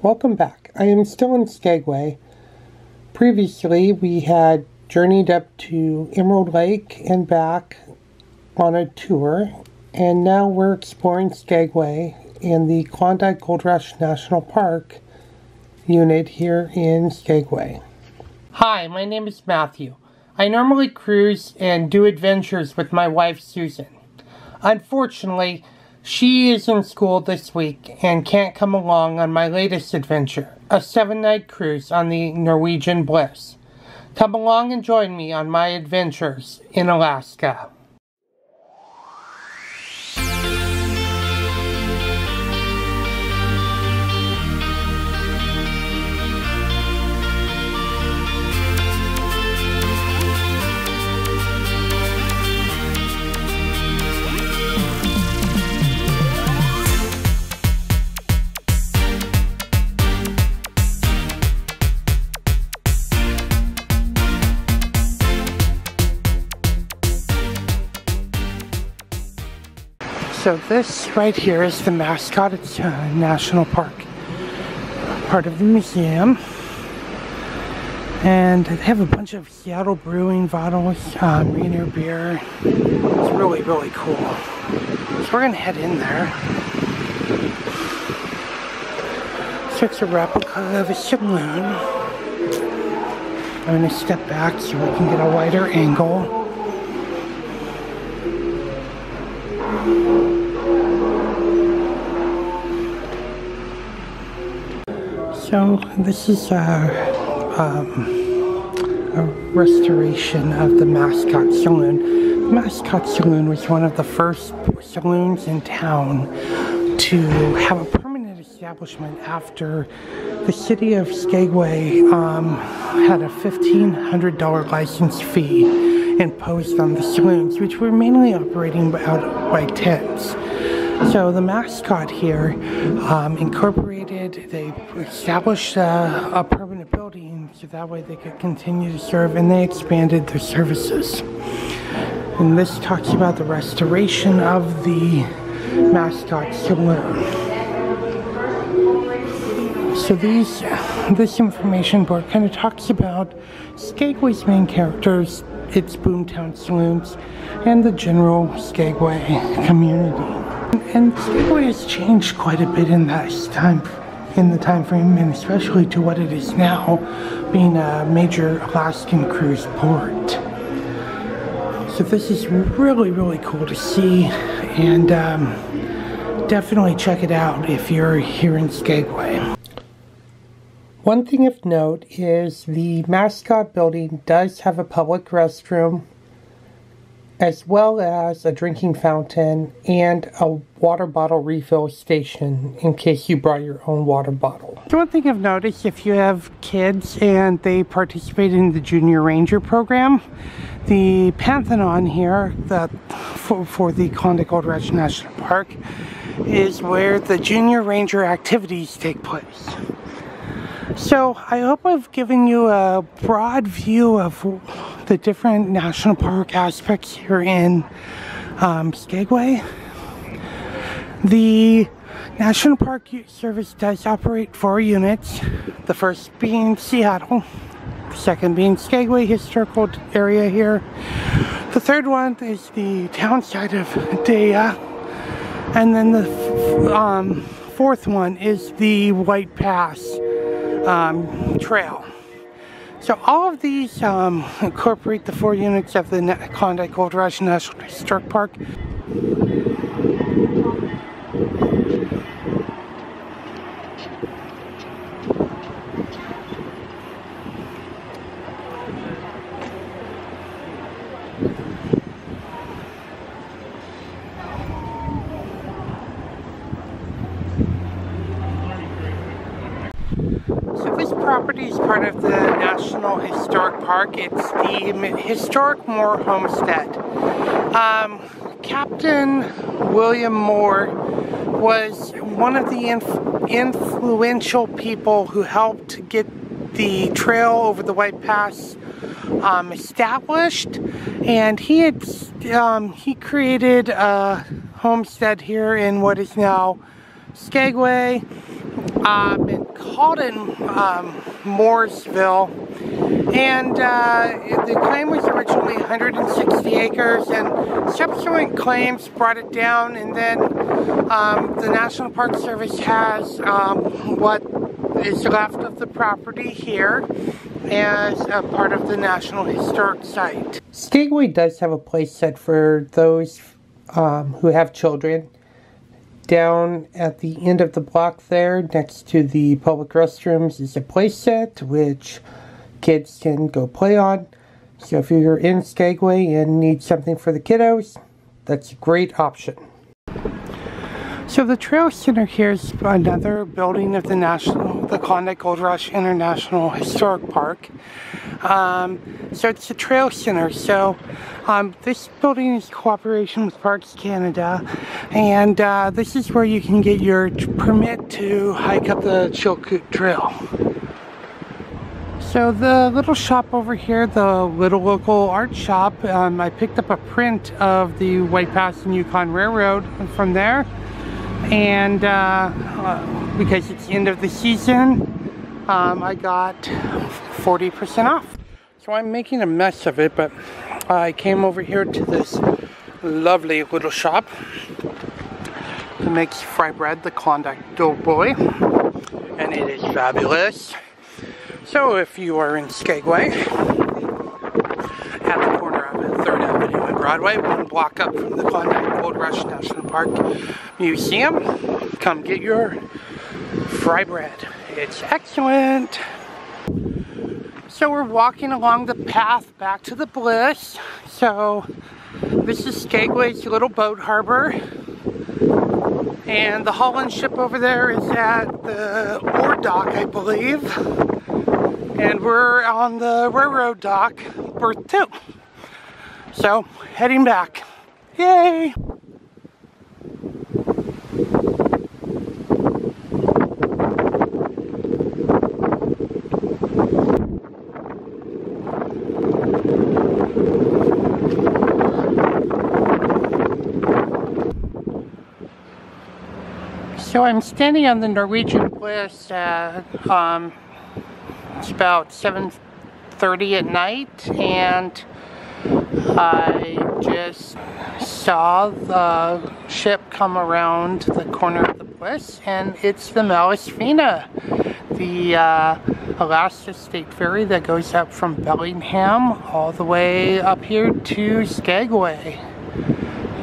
Welcome back. I am still in Skagway. Previously, we had journeyed up to Emerald Lake and back on a tour, and now we're exploring Skagway in the Klondike Gold Rush National Park unit here in Skagway. Hi, my name is Matthew. I normally cruise and do adventures with my wife Susan. Unfortunately, she is in school this week and can't come along on my latest adventure, a 7-night cruise on the Norwegian Bliss. Come along and join me on my adventures in Alaska. So this right here is the mascot. It's a national park, part of the museum. And they have a bunch of Seattle brewing bottles, Rainier beer. It's really, really cool. So we're gonna head in there. So it's a replica of a saloon. I'm gonna step back so we can get a wider angle. So this is a restoration of the Mascot Saloon. The Mascot Saloon was one of the first saloons in town to have a permanent establishment after the city of Skagway had a $1,500 license fee imposed on the saloons, which were mainly operating out by tents. So the mascot here incorporated, they established a permanent building so that way they could continue to serve, and they expanded their services. And this talks about the restoration of the Mascot Saloon. So this information board kind of talks about Skagway's main characters, its boomtown saloons, and the general Skagway community. And Skagway has changed quite a bit in the time frame, and especially to what it is now, being a major Alaskan cruise port. So this is really, really cool to see, and definitely check it out if you're here in Skagway. One thing of note is the mascot building does have a public restroom, as well as a drinking fountain and a water bottle refill station in case you brought your own water bottle. So one thing I've noticed, if you have kids and they participate in the Junior Ranger program, the Pantheon here for the Klondike Gold Rush National Park is where the Junior Ranger activities take place. So I hope I've given you a broad view of the different national park aspects here in Skagway. The National Park Service does operate 4 units, the first being Seattle, the second being Skagway Historical Area here, the third one is the town side of Dea, and then the fourth one is the White Pass trail. So all of these incorporate the 4 units of the Klondike Gold Rush National Historic Park. Property is part of the National Historic Park. It's the historic Moore Homestead. Captain William Moore was one of the influential people who helped get the trail over the White Pass established, and he created a homestead here in what is now Skagway, and called in Mooresville, and the claim was originally 160 acres, and subsequent claims brought it down, and then the National Park Service has what is left of the property here as a part of the National Historic Site. Skagway does have a place set for those who have children. Down at the end of the block there, next to the public restrooms, is a play set which kids can go play on. So if you're in Skagway and need something for the kiddos, that's a great option. So the Trail Center here is another building of the Klondike Gold Rush International Historic Park. So it's the Trail Center. So this building is cooperation with Parks Canada, and this is where you can get your permit to hike up the Chilkoot Trail. So the little shop over here, the little local art shop, I picked up a print of the White Pass and Yukon Railroad from there. And because it's the end of the season, I got 40% off. So I'm making a mess of it, but I came over here to this lovely little shop that makes fry bread, the Klondike Doughboy, and it is fabulous. So if you are in Skagway, at the corner of 3rd Avenue and Broadway, one block up from the Klondike Gold Rush National Park Museum, come get your fry bread. It's excellent. So we're walking along the path back to the Bliss. So this is Skagway's little boat harbor. And the Holland ship over there is at the ore dock, I believe. And we're on the railroad dock, berth 2. So, heading back. Yay! So I'm standing on the Norwegian Bliss at, it's about 7:30 at night, and I just saw the ship come around the corner of the Bliss, and it's the Malesfina, the Alaska State Ferry that goes up from Bellingham all the way up here to Skagway.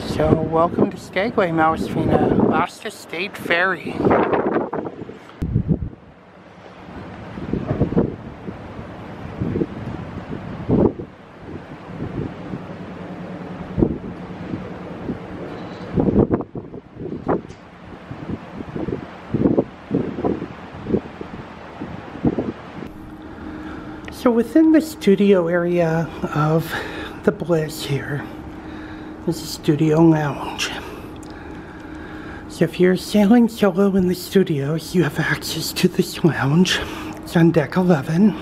So welcome to Skagway, Malesfina, Alaska State Ferry. So within the studio area of the Bliss here is a studio lounge. So if you're sailing solo in the studios, you have access to this lounge. It's on deck 11.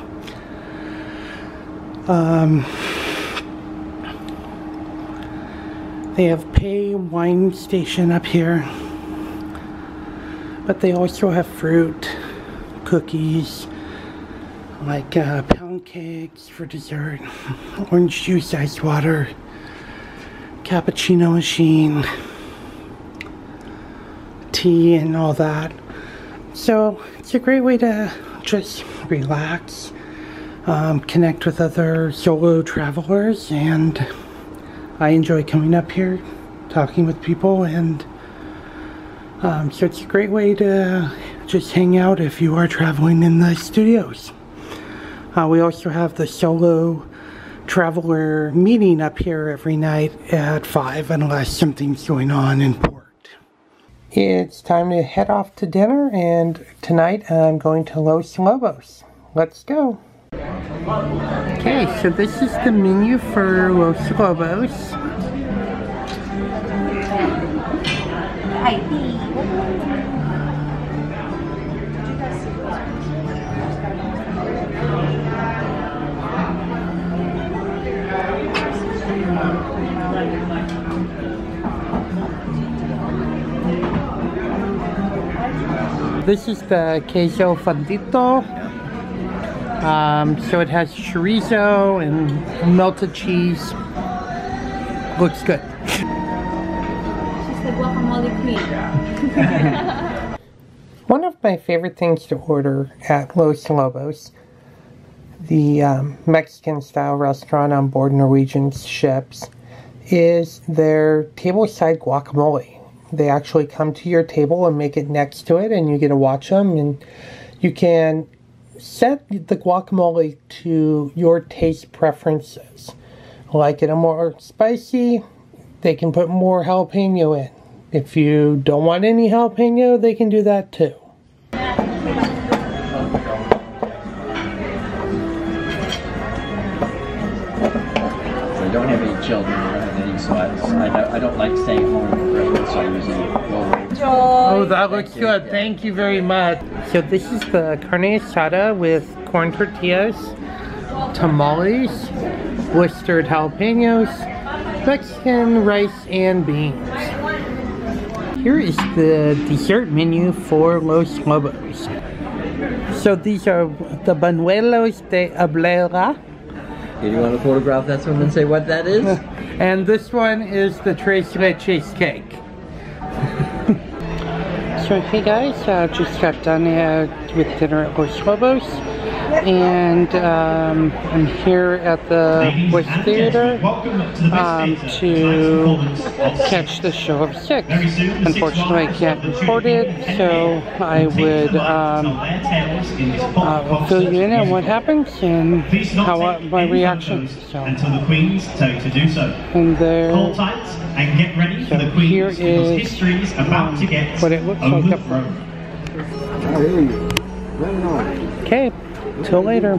They have pay wine station up here, but they also have fruit, cookies, like pound cakes for dessert, orange juice, ice water, cappuccino machine, tea, and all that. So it's a great way to just relax, connect with other solo travelers, and I enjoy coming up here, talking with people, and so it's a great way to just hang out if you are traveling in the studios. We also have the solo traveler meeting up here every night at 5 unless something's going on in port. It's time to head off to dinner, and tonight I'm going to Los Lobos. Let's go. Okay, so this is the menu for Los Lobos. this is the queso fundito. So it has chorizo and melted cheese. Looks good. She's the guacamole queen. One of my favorite things to order at Los Lobos, the Mexican style restaurant on board Norwegian ships, is their tableside guacamole. They actually come to your table and make it next to it, and you get to watch them, and you can set the guacamole to your taste preferences. Like it more spicy, they can put more jalapeno in. If you don't want any jalapeno, they can do that too. I don't have any children or anything, so I don't like staying home for Christmas, so I usually go away. Oh, that looks good. Thank you very much. So this is the carne asada with corn tortillas, tamales, blistered jalapenos, Mexican rice and beans. Here is the dessert menu for Los Lobos. So these are the buñuelos de abuela. Do you want to photograph that one and say what that is? And this one is the tres leches cake. So hey guys, just got done with dinner at Los Lobos, and I'm here at the Bliss Theater to catch the show of 6. Unfortunately I can't record it, so I would fill you in on what happens and how my reaction. So, until the Queen's tell to do so. And there. Hold tight and get ready for the Queen's, here because is history's about to get what it looks like up front. Okay, till later.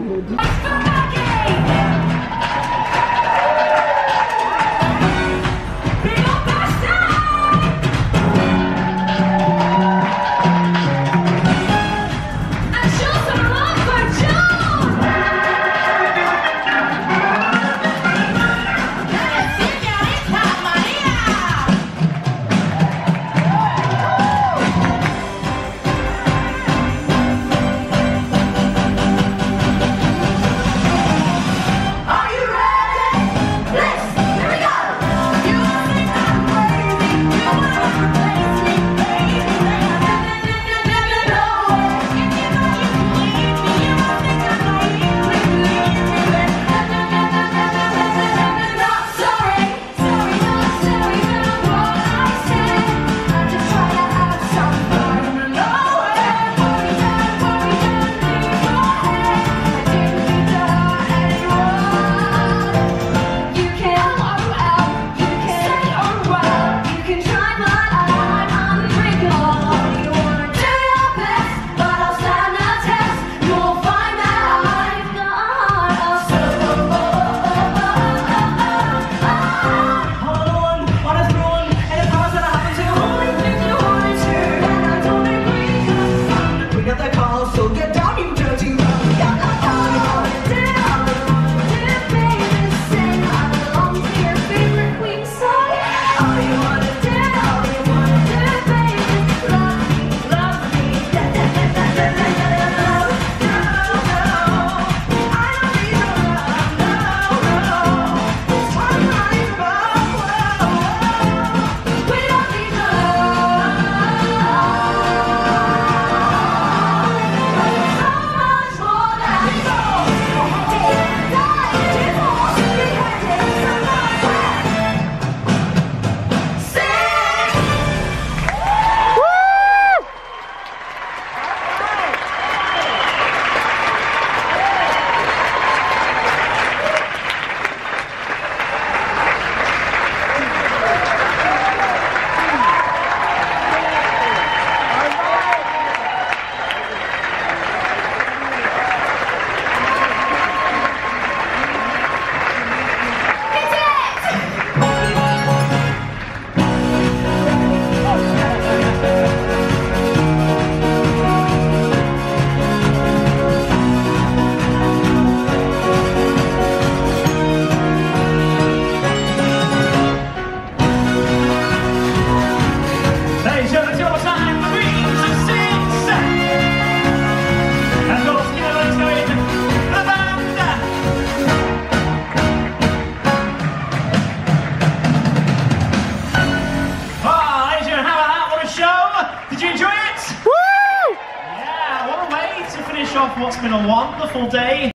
what's been a wonderful day.